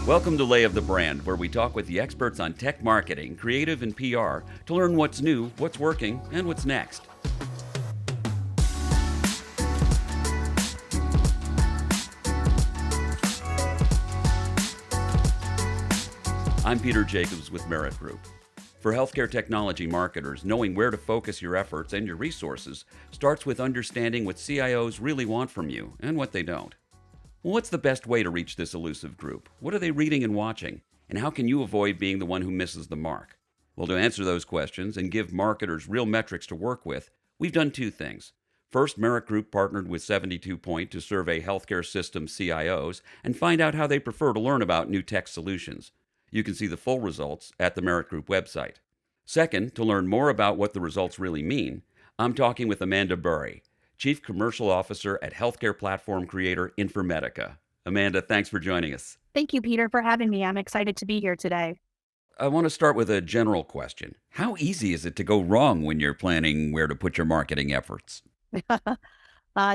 Welcome to Lay of the Brand, where we talk with the experts on tech marketing, creative, and PR to learn what's new, what's working, and what's next. I'm Peter Jacobs with Merritt Group. For healthcare technology marketers, knowing where to focus your efforts and your resources starts with understanding what CIOs really want from you and what they don't. Well, what's the best way to reach this elusive group? What are they reading and watching? And how can you avoid being the one who misses the mark? Well, to answer those questions and give marketers real metrics to work with, we've done two things. First, Merritt Group partnered with 72 Point to survey healthcare system CIOs and find out how they prefer to learn about new tech solutions. You can see the full results at the Merritt Group website. Second, to learn more about what the results really mean, I'm talking with Amanda Burry, Chief Commercial Officer at healthcare platform creator Infermedica. Amanda, thanks for joining us. Thank you, Peter, for having me. I'm excited to be here today. I want to start with a general question. How easy is it to go wrong when you're planning where to put your marketing efforts?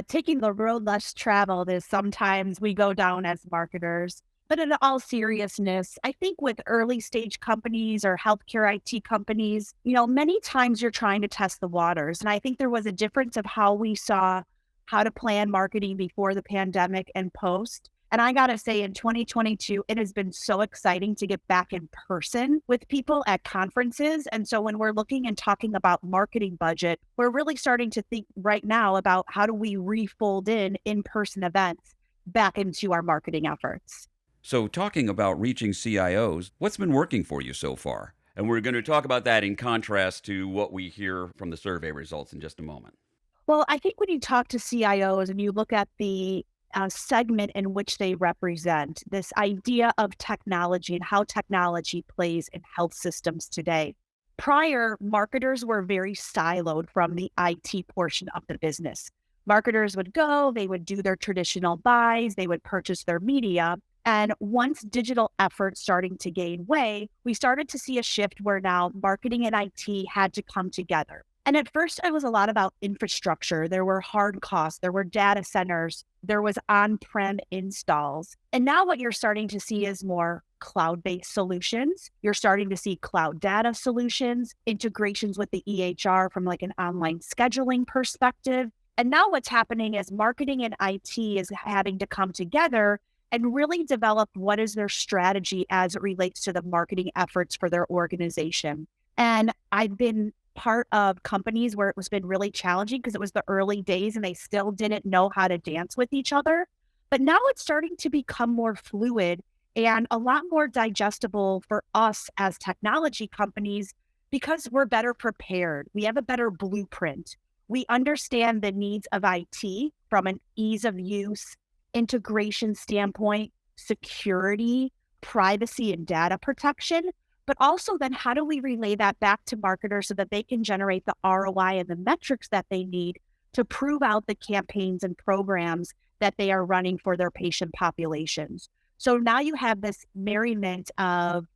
Taking the road less traveled is sometimes we go down as marketers. But in all seriousness, I think with early stage companies or healthcare IT companies, many times you're trying to test the waters. And I think there was a difference of how we saw how to plan marketing before the pandemic and post. And I got to say, in 2022, it has been so exciting to get back in person with people at conferences. And so when we're looking and talking about marketing budget, we're really starting to think right now about how do we refold in-person events back into our marketing efforts. So, talking about reaching CIOs, what's been working for you so far? And we're going to talk about that in contrast to what we hear from the survey results in just a moment. Well, I think when you talk to CIOs and you look at the segment in which they represent, this idea of technology and how technology plays in health systems today. Prior, marketers were very siloed from the IT portion of the business. Marketers would go, they would do their traditional buys, they would purchase their media. And once digital efforts starting to gain way, we started to see a shift where now marketing and IT had to come together. And at first, it was a lot about infrastructure. There were hard costs, there were data centers, there was on-prem installs. And now what you're starting to see is more cloud-based solutions. You're starting to see cloud data solutions, integrations with the EHR from like an online scheduling perspective. And now what's happening is marketing and IT is having to come together and really develop what is their strategy as it relates to the marketing efforts for their organization. And I've been part of companies where it was been really challenging because it was the early days and they still didn't know how to dance with each other. But now it's starting to become more fluid and a lot more digestible for us as technology companies because we're better prepared. We have a better blueprint. We understand the needs of IT from an ease of use, integration standpoint, security, privacy, and data protection. But also then how do we relay that back to marketers so that they can generate the ROI and the metrics that they need to prove out the campaigns and programs that they are running for their patient populations. So now you have this merriment of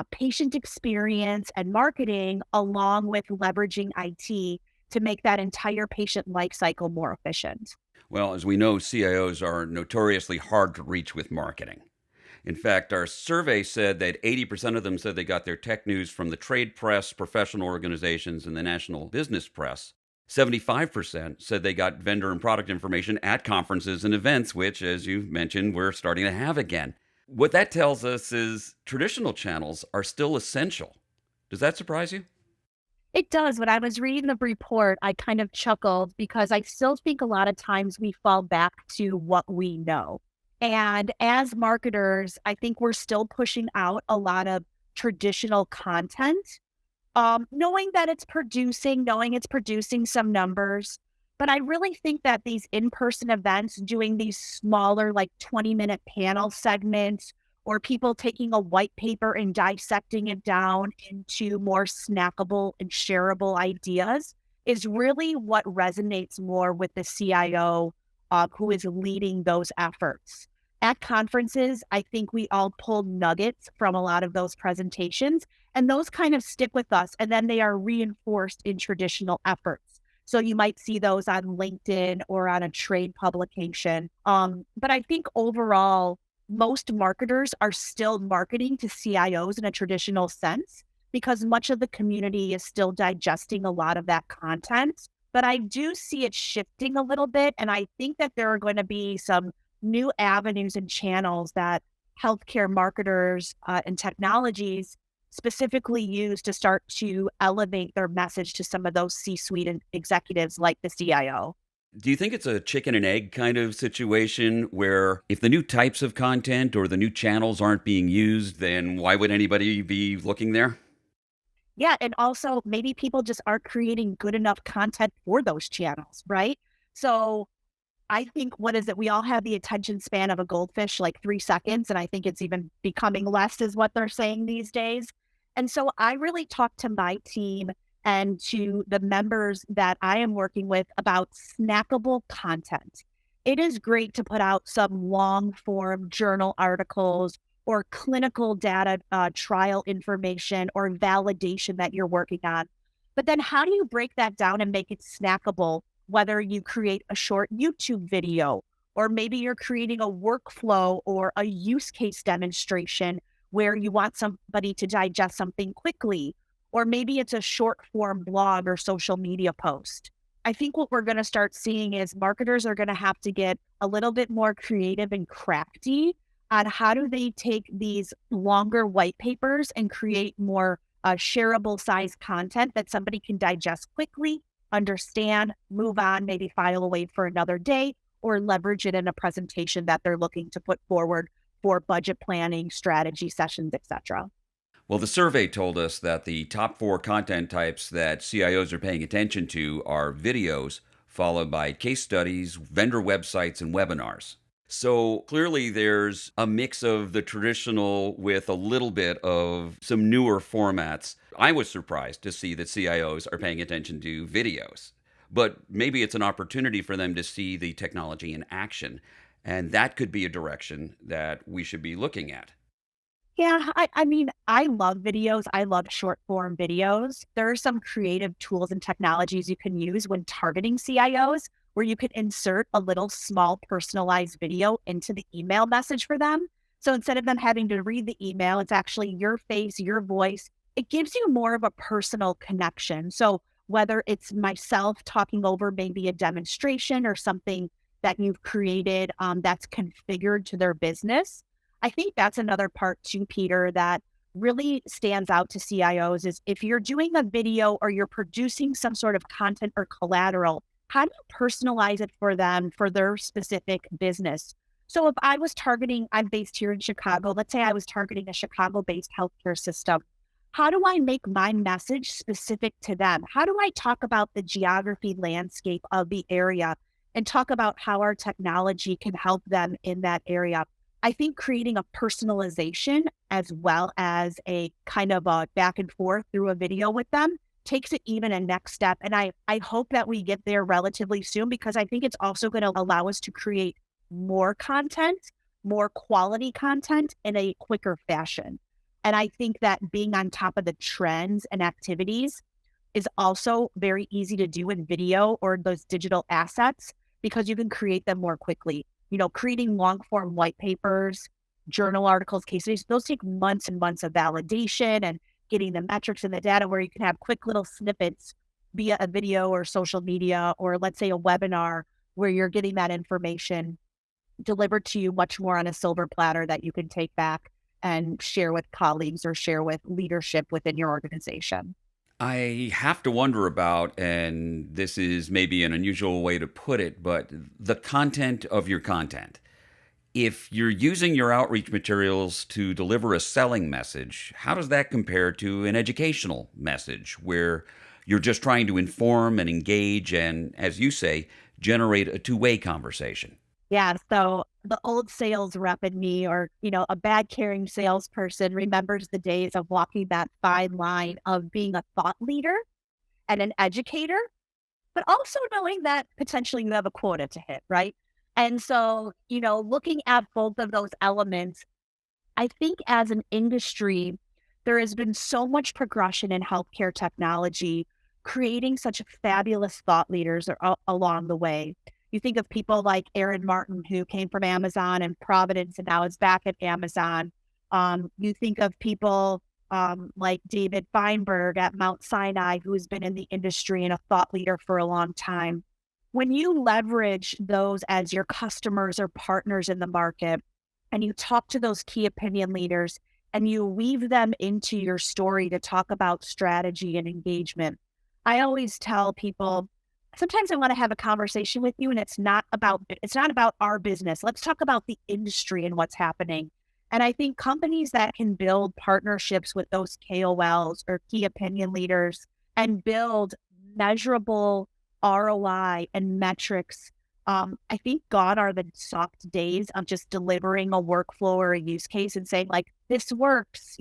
patient experience and marketing along with leveraging IT to make that entire patient life cycle more efficient. Well, as we know, CIOs are notoriously hard to reach with marketing. In fact, our survey said that 80% of them said they got their tech news from the trade press, professional organizations, and the national business press. 75% said they got vendor and product information at conferences and events, which, as you mentioned, we're starting to have again. What that tells us is traditional channels are still essential. Does that surprise you? It does. When I was reading the report, I kind of chuckled because I still think a lot of times we fall back to what we know. And as marketers, I think we're still pushing out a lot of traditional content, knowing that knowing it's producing some numbers. But I really think that these in-person events, doing these smaller, like 20-minute panel segments, or people taking a white paper and dissecting it down into more snackable and shareable ideas is really what resonates more with the CIO who is leading those efforts. At conferences, I think we all pulled nuggets from a lot of those presentations, and those kind of stick with us, and then they are reinforced in traditional efforts. So you might see those on LinkedIn or on a trade publication. But I think overall, most marketers are still marketing to CIOs in a traditional sense because much of the community is still digesting a lot of that content. But I do see it shifting a little bit. And I think that there are going to be some new avenues and channels that healthcare marketers and technologies specifically use to start to elevate their message to some of those C-suite executives like the CIO. Do you think it's a chicken and egg kind of situation where if the new types of content or the new channels aren't being used, then why would anybody be looking there? Yeah, and also maybe people just aren't creating good enough content for those channels, right? So I think, what is it? We all have the attention span of a goldfish, like 3 seconds. And I think it's even becoming less, is what they're saying these days. And so I really talk to my team and to the members that I am working with about snackable content. It is great to put out some long form journal articles or clinical data trial information or validation that you're working on. But then how do you break that down and make it snackable? Whether you create a short YouTube video, or maybe you're creating a workflow or a use case demonstration where you want somebody to digest something quickly, or maybe it's a short form blog or social media post. I think what we're going to start seeing is marketers are going to have to get a little bit more creative and crafty on how do they take these longer white papers and create more shareable size content that somebody can digest quickly, understand, move on, maybe file away for another day, or leverage it in a presentation that they're looking to put forward for budget planning, strategy sessions, etc. Well, the survey told us that the top four content types that CIOs are paying attention to are videos, followed by case studies, vendor websites, and webinars. So clearly, there's a mix of the traditional with a little bit of some newer formats. I was surprised to see that CIOs are paying attention to videos, but maybe it's an opportunity for them to see the technology in action. And that could be a direction that we should be looking at. Yeah, I mean, I love videos. I love short form videos. There are some creative tools and technologies you can use when targeting CIOs, where you could insert a little small personalized video into the email message for them. So instead of them having to read the email, it's actually your face, your voice. It gives you more of a personal connection. So whether it's myself talking over maybe a demonstration or something that you've created that's configured to their business, I think that's another part too, Peter, that really stands out to CIOs is if you're doing a video or you're producing some sort of content or collateral, how do you personalize it for them for their specific business? So if I was targeting, I'm based here in Chicago, let's say I was targeting a Chicago-based healthcare system. How do I make my message specific to them? How do I talk about the geography landscape of the area and talk about how our technology can help them in that area? I think creating a personalization as well as a kind of a back and forth through a video with them takes it even a next step. And I hope that we get there relatively soon because I think it's also going to allow us to create more content, more quality content in a quicker fashion. And I think that being on top of the trends and activities is also very easy to do in video or those digital assets because you can create them more quickly. You know, creating long form white papers, journal articles, case studies, those take months and months of validation and getting the metrics and the data where you can have quick little snippets via a video or social media, or let's say a webinar where you're getting that information delivered to you much more on a silver platter that you can take back and share with colleagues or share with leadership within your organization. I have to wonder about, and this is maybe an unusual way to put it, but the content of your content. If you're using your outreach materials to deliver a selling message, how does that compare to an educational message where you're just trying to inform and engage and, as you say, generate a two-way conversation? Yeah. So the old sales rep in me, or, a bad caring salesperson remembers the days of walking that fine line of being a thought leader and an educator, but also knowing that potentially you have a quota to hit, right? And so, looking at both of those elements, I think as an industry, there has been so much progression in healthcare technology, creating such fabulous thought leaders along the way. You think of people like Aaron Martin, who came from Amazon and Providence and now is back at Amazon. You think of people like David Feinberg at Mount Sinai, who's been in the industry and a thought leader for a long time. When you leverage those as your customers or partners in the market, and you talk to those key opinion leaders and you weave them into your story to talk about strategy and engagement, I always tell people, sometimes I want to have a conversation with you and it's not about our business. Let's talk about the industry and what's happening. And I think companies that can build partnerships with those KOLs or key opinion leaders and build measurable ROI and metrics, I think gone are the soft days of just delivering a workflow or a use case and saying like, this works,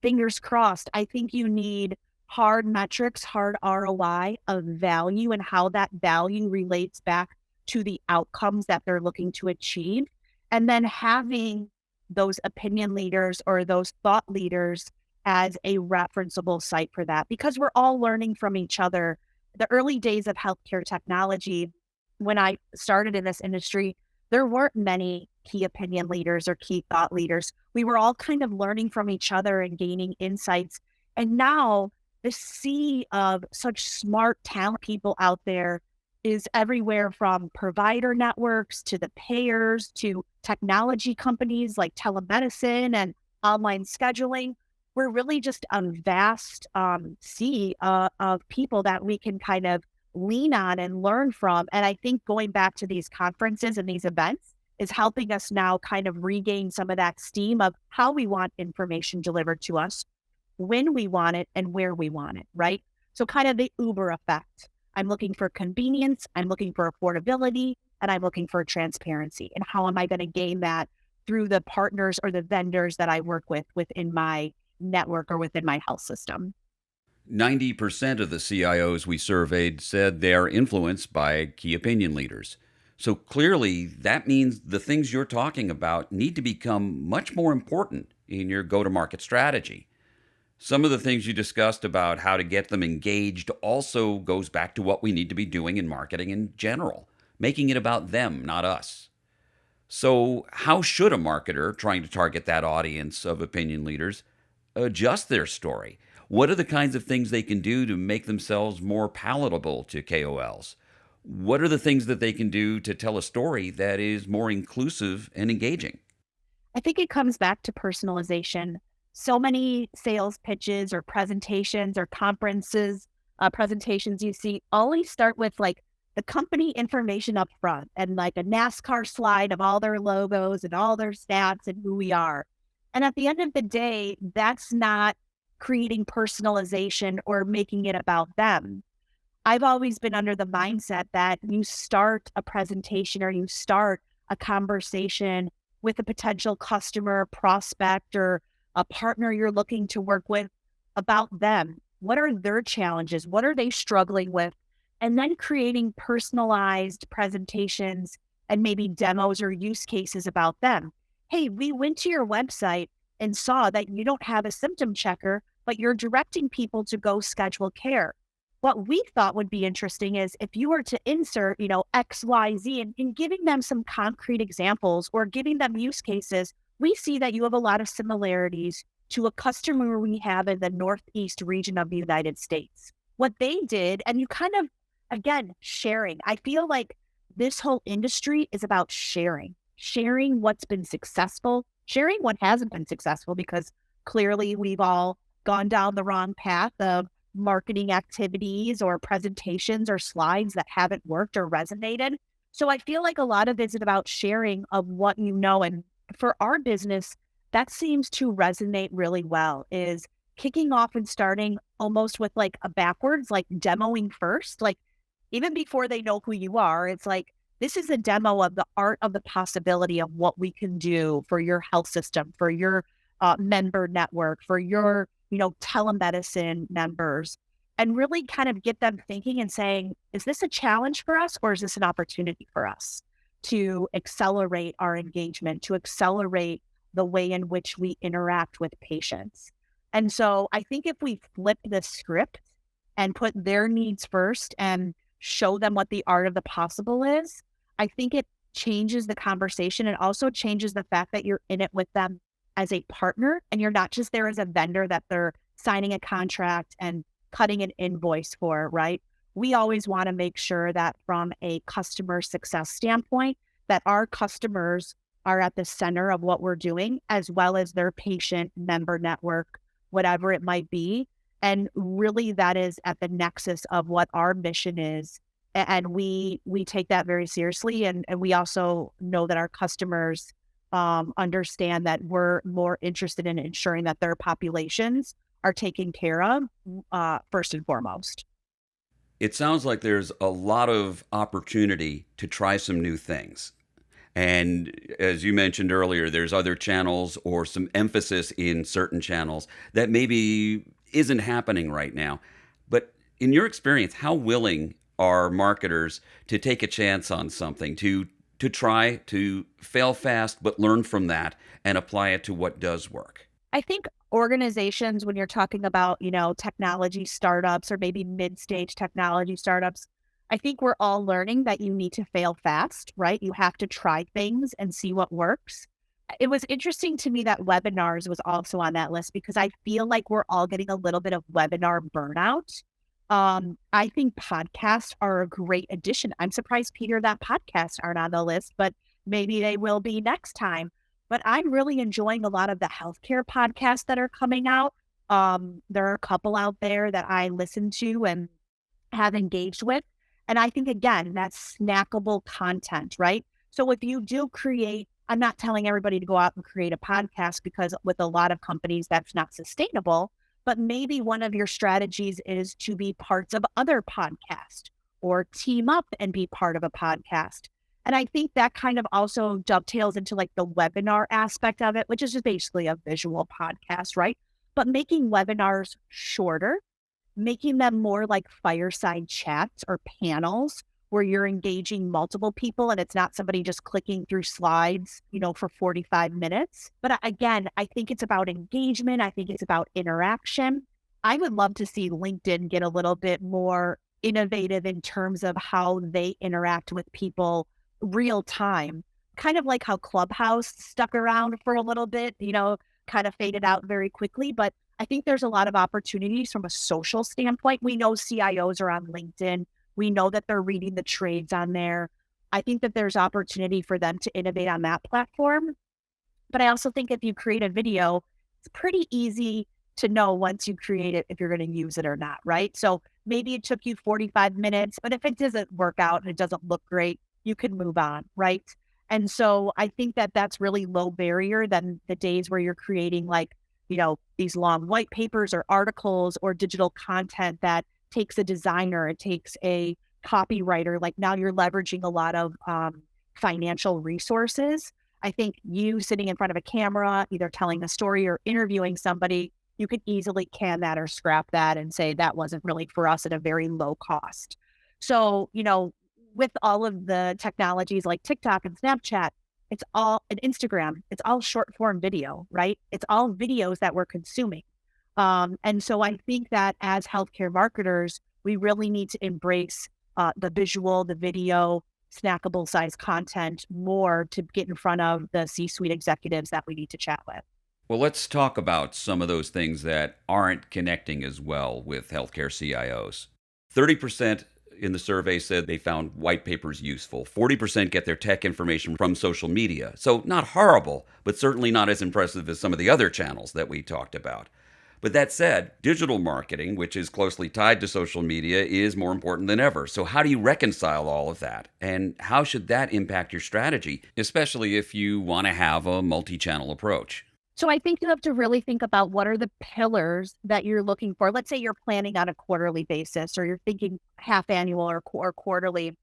fingers crossed. I think you need hard metrics, hard ROI of value and how that value relates back to the outcomes that they're looking to achieve. And then having those opinion leaders or those thought leaders as a referenceable site for that, because we're all learning from each other. The early days of healthcare technology, when I started in this industry, there weren't many key opinion leaders or key thought leaders. We were all kind of learning from each other and gaining insights. And now the sea of such smart, talent people out there is everywhere from provider networks to the payers to technology companies like telemedicine and online scheduling. We're really just a vast sea of people that we can kind of lean on and learn from. And I think going back to these conferences and these events is helping us now kind of regain some of that steam of how we want information delivered to us, when we want it, and where we want it, right? So kind of the Uber effect. I'm looking for convenience, I'm looking for affordability, and I'm looking for transparency. And how am I going to gain that through the partners or the vendors that I work with within my network or within my health system? 90% of the CIOs we surveyed said they are influenced by key opinion leaders. So clearly, that means the things you're talking about need to become much more important in your go to market strategy. Some of the things you discussed about how to get them engaged also goes back to what we need to be doing in marketing in general, making it about them, not us. So, how should a marketer trying to target that audience of opinion leaders adjust their story? What are the kinds of things they can do to make themselves more palatable to KOLs? What are the things that they can do to tell a story that is more inclusive and engaging? I think it comes back to personalization. So many sales pitches or presentations or conferences, presentations you see always start with like the company information up front and like a NASCAR slide of all their logos and all their stats and who we are. And at the end of the day, that's not creating personalization or making it about them. I've always been under the mindset that you start a presentation or you start a conversation with a potential customer, prospect, or a partner you're looking to work with about them. What are their challenges? What are they struggling with? And then creating personalized presentations and maybe demos or use cases about them. Hey, we went to your website and saw that you don't have a symptom checker, but you're directing people to go schedule care. What we thought would be interesting is if you were to insert, X, Y, Z and giving them some concrete examples or giving them use cases, we see that you have a lot of similarities to a customer we have in the Northeast region of the United States. What they did, and you kind of, again, sharing. I feel like this whole industry is about sharing what's been successful, sharing what hasn't been successful, because clearly we've all gone down the wrong path of marketing activities or presentations or slides that haven't worked or resonated. So I feel like a lot of it's about sharing of what you know. And for our business, that seems to resonate really well, is kicking off and starting almost with like a backwards, like demoing first, like even before they know who you are. It's like, this is a demo of the art of the possibility of what we can do for your health system, for your member network, for your, telemedicine members, and really kind of get them thinking and saying, is this a challenge for us or is this an opportunity for us to accelerate our engagement, to accelerate the way in which we interact with patients? And so I think if we flip the script and put their needs first and show them what the art of the possible is, I think it changes the conversation and also changes the fact that you're in it with them as a partner and you're not just there as a vendor that they're signing a contract and cutting an invoice for, right? We always want to make sure that from a customer success standpoint, that our customers are at the center of what we're doing, as well as their patient member network, whatever it might be. And really that is at the nexus of what our mission is. And we take that very seriously. And we also know that our customers understand that we're more interested in ensuring that their populations are taken care of first and foremost. It sounds like there's a lot of opportunity to try some new things. And as you mentioned earlier, there's other channels or some emphasis in certain channels that maybe isn't happening right now. But in your experience, how willing are marketers to take a chance on something, to try to fail fast, but learn from that and apply it to what does work? I think organizations, when you're talking about, technology startups or maybe mid-stage technology startups, I think we're all learning that you need to fail fast, right? You have to try things and see what works. It was interesting to me that webinars was also on that list because I feel like we're all getting a little bit of webinar burnout. I think podcasts are a great addition. I'm surprised, Peter, that podcasts aren't on the list, but maybe they will be next time. But I'm really enjoying a lot of the healthcare podcasts that are coming out. There are a couple out there that I listen to and have engaged with. And I think, again, that's snackable content, right? So if you do create, I'm not telling everybody to go out and create a podcast because with a lot of companies, that's not sustainable. But maybe one of your strategies is to be parts of other podcasts or team up and be part of a podcast. And I think that kind of also dovetails into like the webinar aspect of it, which is just basically a visual podcast, right? But making webinars shorter, making them more like fireside chats or panels where you're engaging multiple people and it's not somebody just clicking through slides, for 45 minutes. But again, I think it's about engagement. I think it's about interaction. I would love to see LinkedIn get a little bit more innovative in terms of how they interact with people real time, kind of like how Clubhouse stuck around for a little bit, kind of faded out very quickly. But I think there's a lot of opportunities from a social standpoint. We know CIOs are on LinkedIn. We know that they're reading the trades on there. I think that there's opportunity for them to innovate on that platform. But I also think if you create a video, it's pretty easy to know once you create it if you're going to use it or not, right? So maybe it took you 45 minutes, but if it doesn't work out and it doesn't look great, you can move on, right? And so I think that that's really low barrier than the days where you're creating like, these long white papers or articles or digital content that takes a designer, it takes a copywriter. Like now you're leveraging a lot of financial resources. I think you sitting in front of a camera, either telling a story or interviewing somebody, you could easily can that or scrap that and say that wasn't really for us at a very low cost. So, with all of the technologies like TikTok and Snapchat, it's all an Instagram, it's all short form video, right? It's all videos that we're consuming. And so I think that as healthcare marketers, we really need to embrace the visual, the video, snackable size content more to get in front of the C-suite executives that we need to chat with. Well, let's talk about some of those things that aren't connecting as well with healthcare CIOs. 30% in the survey said they found white papers useful. 40% get their tech information from social media. So not horrible, but certainly not as impressive as some of the other channels that we talked about. But that said, digital marketing, which is closely tied to social media, is more important than ever. So how do you reconcile all of that? And how should that impact your strategy, especially if you want to have a multi-channel approach? So I think you have to really think about what are the pillars that you're looking for. Let's say you're planning on a quarterly basis or you're thinking half annual or quarterly.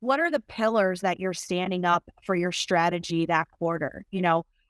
What are the pillars that you're standing up for your strategy that quarter?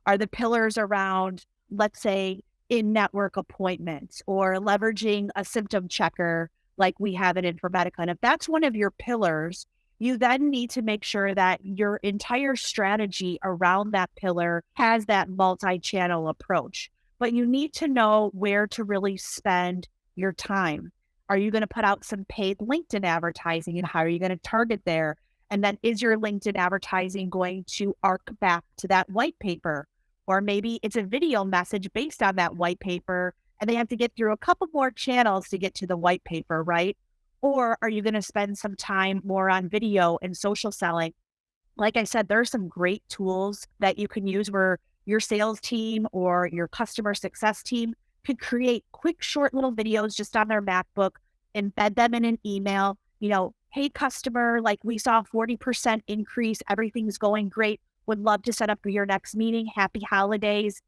Are the pillars around, let's say, in-network appointments or leveraging a symptom checker like we have in Infermedica? And if that's one of your pillars, you then need to make sure that your entire strategy around that pillar has that multi-channel approach. But you need to know where to really spend your time. Are you going to put out some paid LinkedIn advertising and how are you going to target there? And then is your LinkedIn advertising going to arc back to that white paper? Or maybe it's a video message based on that white paper and they have to get through a couple more channels to get to the white paper, right? Or are you going to spend some time more on video and social selling? Like I said, there are some great tools that you can use where your sales team or your customer success team could create quick, short little videos just on their MacBook, embed them in an email. Hey, customer, like we saw a 40% increase. Everything's going great. Would love to set up your next meeting. Happy holidays.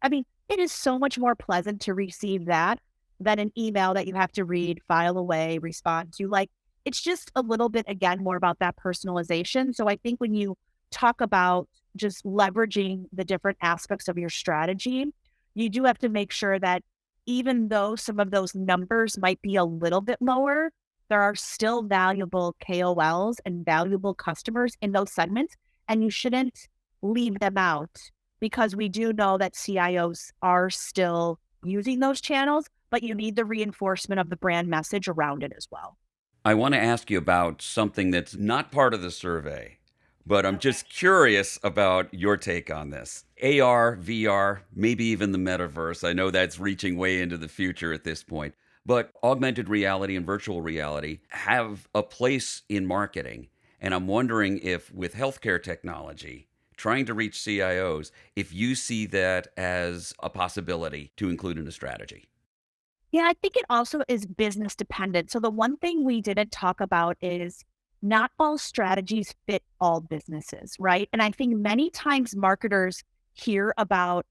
I mean, it is so much more pleasant to receive that than an email that you have to read, file away, respond to. Like, it's just a little bit, again, more about that personalization. So I think when you talk about just leveraging the different aspects of your strategy, you do have to make sure that even though some of those numbers might be a little bit lower, there are still valuable KOLs and valuable customers in those segments, and you shouldn't leave them out because we do know that CIOs are still using those channels, but you need the reinforcement of the brand message around it as well. I want to ask you about something that's not part of the survey, but I'm just curious about your take on this. AR, VR, maybe even the metaverse. I know that's reaching way into the future at this point, but augmented reality and virtual reality have a place in marketing. And I'm wondering if, with healthcare technology, trying to reach CIOs, if you see that as a possibility to include in a strategy. Yeah, I think it also is business dependent. So the one thing we didn't talk about is not all strategies fit all businesses, right? And I think many times marketers hear about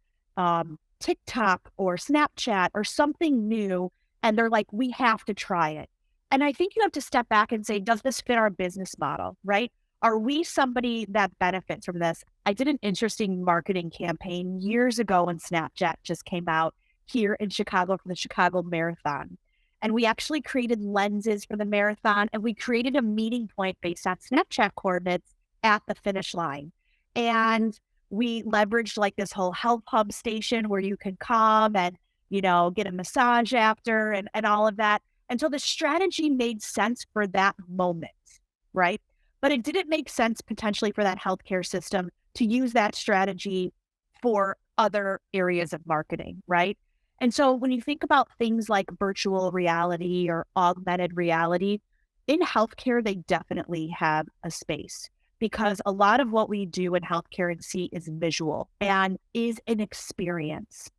TikTok or Snapchat or something new, and they're like, we have to try it. And I think you have to step back and say, does this fit our business model, right? Are we somebody that benefits from this? I did an interesting marketing campaign years ago when Snapchat just came out here in Chicago for the Chicago Marathon. And we actually created lenses for the marathon and we created a meeting point based on Snapchat coordinates at the finish line. And we leveraged like this whole health hub station where you can come and, get a massage after and all of that. And so the strategy made sense for that moment, right? But it didn't make sense potentially for that healthcare system to use that strategy for other areas of marketing, right? And so when you think about things like virtual reality or augmented reality, in healthcare, they definitely have a space because a lot of what we do in healthcare and see is visual and is an experience.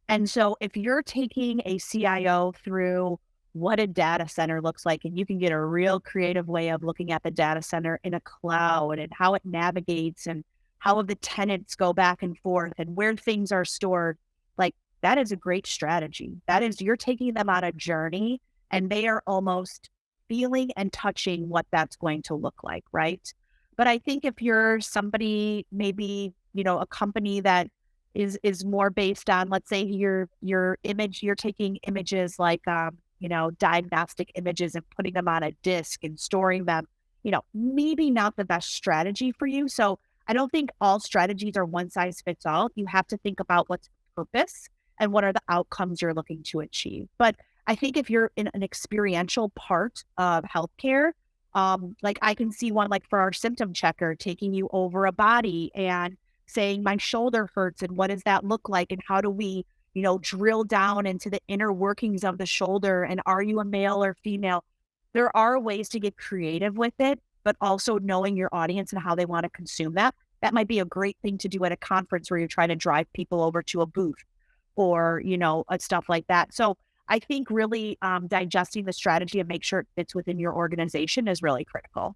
And so if you're taking a CIO through what a data center looks like, and you can get a real creative way of looking at the data center in a cloud and how it navigates and how the tenants go back and forth and where things are stored, like that is a great strategy. That is, you're taking them on a journey and they are almost feeling and touching what that's going to look like, right? But I think if you're somebody, maybe, a company that is more based on, let's say your image, you're taking images like diagnostic images and putting them on a disk and storing them, maybe not the best strategy for you. So I don't think all strategies are one size fits all. You have to think about what's purpose and what are the outcomes you're looking to achieve. But I think if you're in an experiential part of healthcare, like I can see one like for our symptom checker, taking you over a body and saying my shoulder hurts and what does that look like and how do we, drill down into the inner workings of the shoulder and are you a male or female? There are ways to get creative with it, but also knowing your audience and how they want to consume that. That might be a great thing to do at a conference where you're trying to drive people over to a booth or, stuff like that. So I think really digesting the strategy and make sure it fits within your organization is really critical.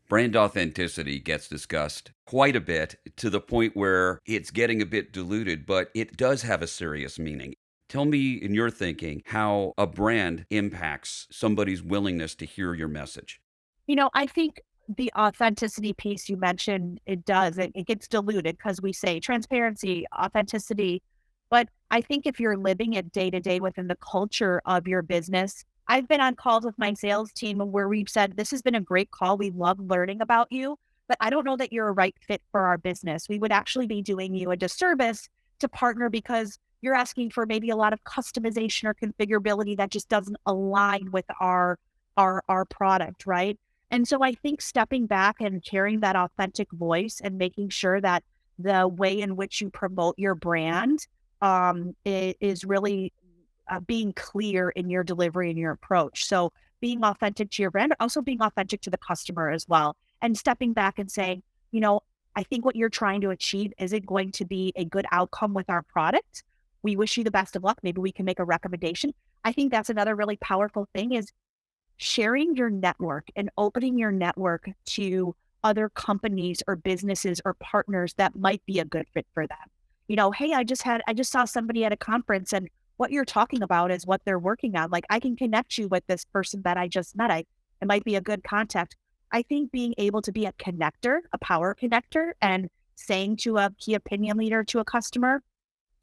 Brand authenticity gets discussed quite a bit to the point where it's getting a bit diluted, but it does have a serious meaning. Tell me, in your thinking, how a brand impacts somebody's willingness to hear your message. I think the authenticity piece you mentioned, it does. It gets diluted because we say transparency, authenticity. But I think if you're living it day to day within the culture of your business, I've been on calls with my sales team where we've said, this has been a great call. We love learning about you, but I don't know that you're a right fit for our business. We would actually be doing you a disservice to partner because you're asking for maybe a lot of customization or configurability that just doesn't align with our product, right? And so I think stepping back and carrying that authentic voice and making sure that the way in which you promote your brand is really being clear in your delivery and your approach. So being authentic to your brand, also being authentic to the customer as well, and stepping back and saying, you know, I think what you're trying to achieve isn't going to be a good outcome with our product. We wish you the best of luck. Maybe we can make a recommendation. I think that's another really powerful thing is sharing your network and opening your network to other companies or businesses or partners that might be a good fit for them. Hey, I just saw somebody at a conference and what you're talking about is what they're working on. Like I can connect you with this person that I just met. It might be a good contact. I think being able to be a connector, a power connector, and saying to a key opinion leader, to a customer,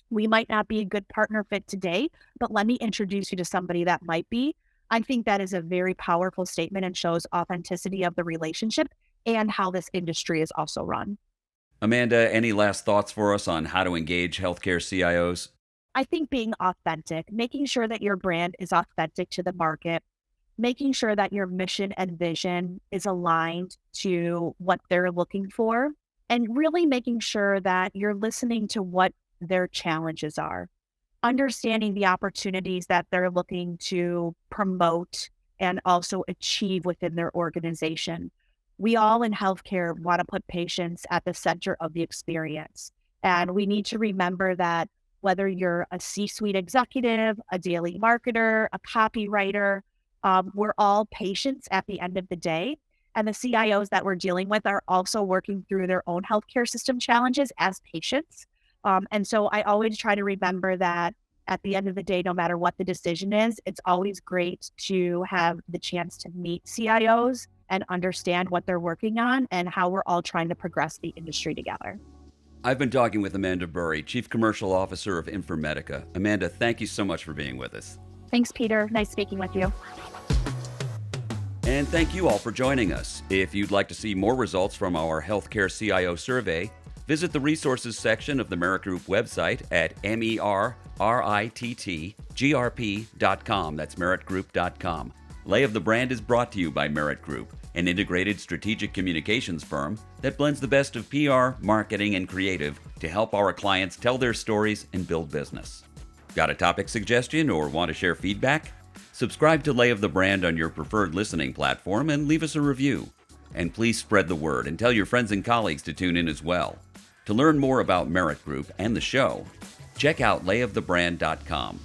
we might not be a good partner fit today, but let me introduce you to somebody that might be. I think that is a very powerful statement and shows authenticity of the relationship and how this industry is also run. Amanda, any last thoughts for us on how to engage healthcare CIOs? I think being authentic, making sure that your brand is authentic to the market, making sure that your mission and vision is aligned to what they're looking for, and really making sure that you're listening to what their challenges are, understanding the opportunities that they're looking to promote and also achieve within their organization. We all in healthcare want to put patients at the center of the experience. And we need to remember that whether you're a C-suite executive, a daily marketer, a copywriter, we're all patients at the end of the day. And the CIOs that we're dealing with are also working through their own healthcare system challenges as patients. And so I always try to remember that at the end of the day, no matter what the decision is, it's always great to have the chance to meet CIOs and understand what they're working on and how we're all trying to progress the industry together. I've been talking with Amanda Burry, Chief Commercial Officer of Infermedica. Amanda, thank you so much for being with us. Thanks, Peter. Nice speaking with you. And thank you all for joining us. If you'd like to see more results from our Healthcare CIO survey, visit the resources section of the Merritt Group website at merrittgrp.com. That's merrittgroup.com. Lay of the Brand is brought to you by Merritt Group, an integrated strategic communications firm that blends the best of PR, marketing, and creative to help our clients tell their stories and build business. Got a topic suggestion or want to share feedback? Subscribe to Lay of the Brand on your preferred listening platform and leave us a review. And please spread the word and tell your friends and colleagues to tune in as well. To learn more about Merritt Group and the show, check out layofthebrand.com.